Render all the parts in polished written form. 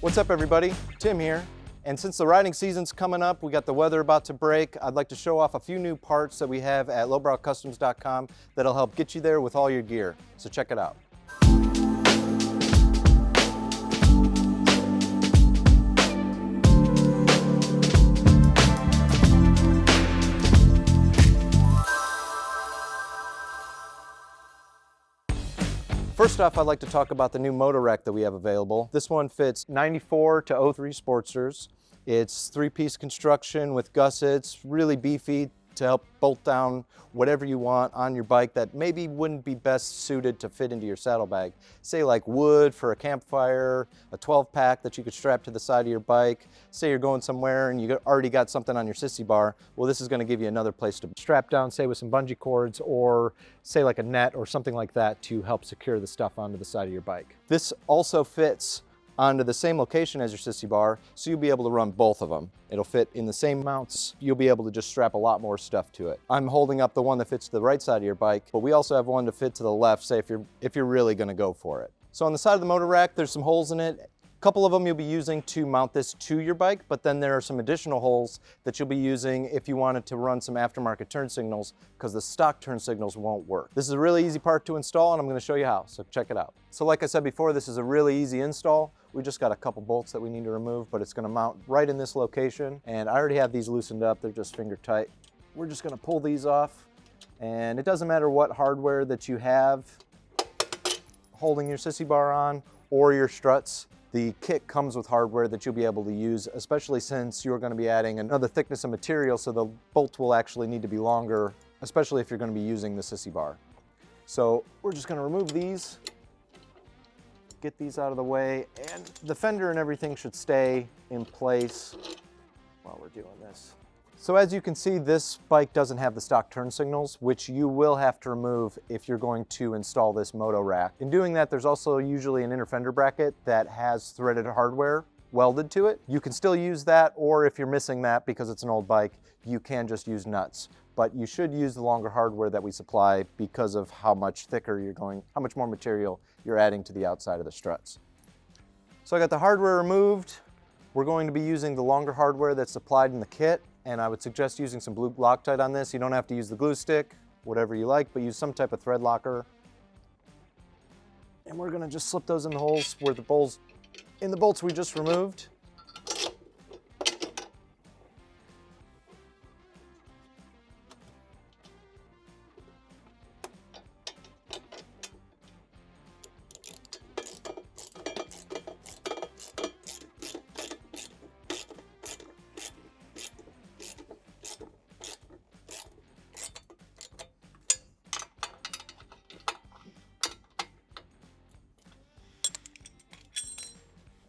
What's up everybody, Tim here. And since the riding season's coming up, we got the weather about to break, I'd like to show off a few new parts that we have at lowbrowcustoms.com that'll help get you there with all your gear. So check it out. First off, I'd like to talk about the new Moto Rack that we have available. This one fits 94 to 03 Sportsters. It's three-piece construction with gussets, really beefy to help bolt down whatever you want on your bike that maybe wouldn't be best suited to fit into your saddlebag. Say like wood for a campfire, a 12-pack that you could strap to the side of your bike. Say you're going somewhere and you already got something on your sissy bar. Well, this is going to give you another place to strap down, say with some bungee cords or say like a net or something like that to help secure the stuff onto the side of your bike. This also fits onto the same location as your sissy bar, so you'll be able to run both of them. It'll fit in the same mounts. You'll be able to just strap a lot more stuff to it. I'm holding up the one that fits to the right side of your bike, but we also have one to fit to the left, say if you're really gonna go for it. So on the side of the Moto Rack, there's some holes in it. A couple of them you'll be using to mount this to your bike, but then there are some additional holes that you'll be using if you wanted to run some aftermarket turn signals, because the stock turn signals won't work. This is a really easy part to install and I'm gonna show you how, so check it out. So like I said before, this is a really easy install. We just got a couple bolts that we need to remove, but it's gonna mount right in this location. And I already have these loosened up, they're just finger tight. We're just gonna pull these off, and it doesn't matter what hardware that you have holding your sissy bar on or your struts. The kit comes with hardware that you'll be able to use, especially since you're going to be adding another thickness of material, so the bolts will actually need to be longer, especially if you're going to be using the sissy bar. So we're just going to remove these, get these out of the way, and the fender and everything should stay in place while we're doing this. So as you can see, this bike doesn't have the stock turn signals, which you will have to remove if you're going to install this Moto Rack. In doing that, there's also usually an inner fender bracket that has threaded hardware welded to it. You can still use that, or if you're missing that because it's an old bike, you can just use nuts. But you should use the longer hardware that we supply because of how much thicker how much more material you're adding to the outside of the struts. So I got the hardware removed. We're going to be using the longer hardware that's supplied in the kit. And I would suggest using some blue Loctite on this. You don't have to use the glue stick, whatever you like, but use some type of thread locker. And we're gonna just slip those in the holes where the bolts we just removed.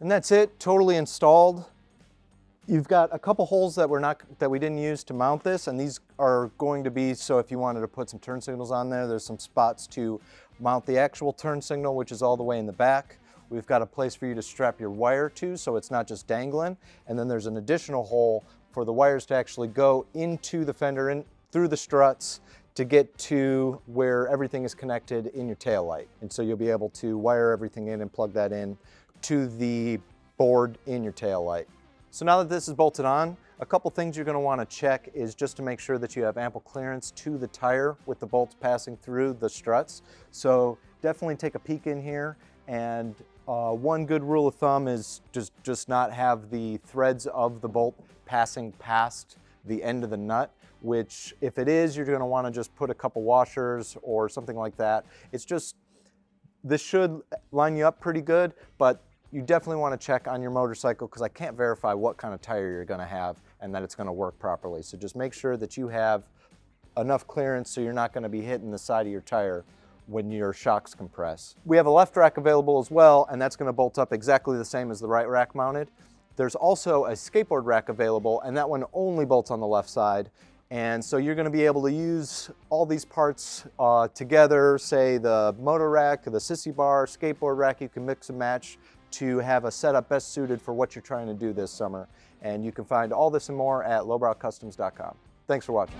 And that's it, totally installed. You've got a couple holes that we didn't use to mount this, and these are going to be, so if you wanted to put some turn signals on there, there's some spots to mount the actual turn signal, which is all the way in the back. We've got a place for you to strap your wire to, so it's not just dangling. And then there's an additional hole for the wires to actually go into the fender and through the struts to get to where everything is connected in your tail light. And so you'll be able to wire everything in and plug that in to the board in your tail light. So now that this is bolted on, a couple things you're going to want to check is just to make sure that you have ample clearance to the tire with the bolts passing through the struts. So definitely take a peek in here, and one good rule of thumb is just not have the threads of the bolt passing past the end of the nut, which if it is, you're going to want to just put a couple washers or something like that. This should line you up pretty good, but you definitely want to check on your motorcycle, because I can't verify what kind of tire you're going to have and that it's going to work properly. So just make sure that you have enough clearance so you're not going to be hitting the side of your tire when your shocks compress. We have a left rack available as well, and that's going to bolt up exactly the same as the right rack mounted. There's also a skateboard rack available, and that one only bolts on the left side. And so you're going to be able to use all these parts together, say the Moto Rack, the sissy bar, skateboard rack. You can mix and match to have a setup best suited for what you're trying to do this summer. And you can find all this and more at lowbrowcustoms.com. Thanks for watching.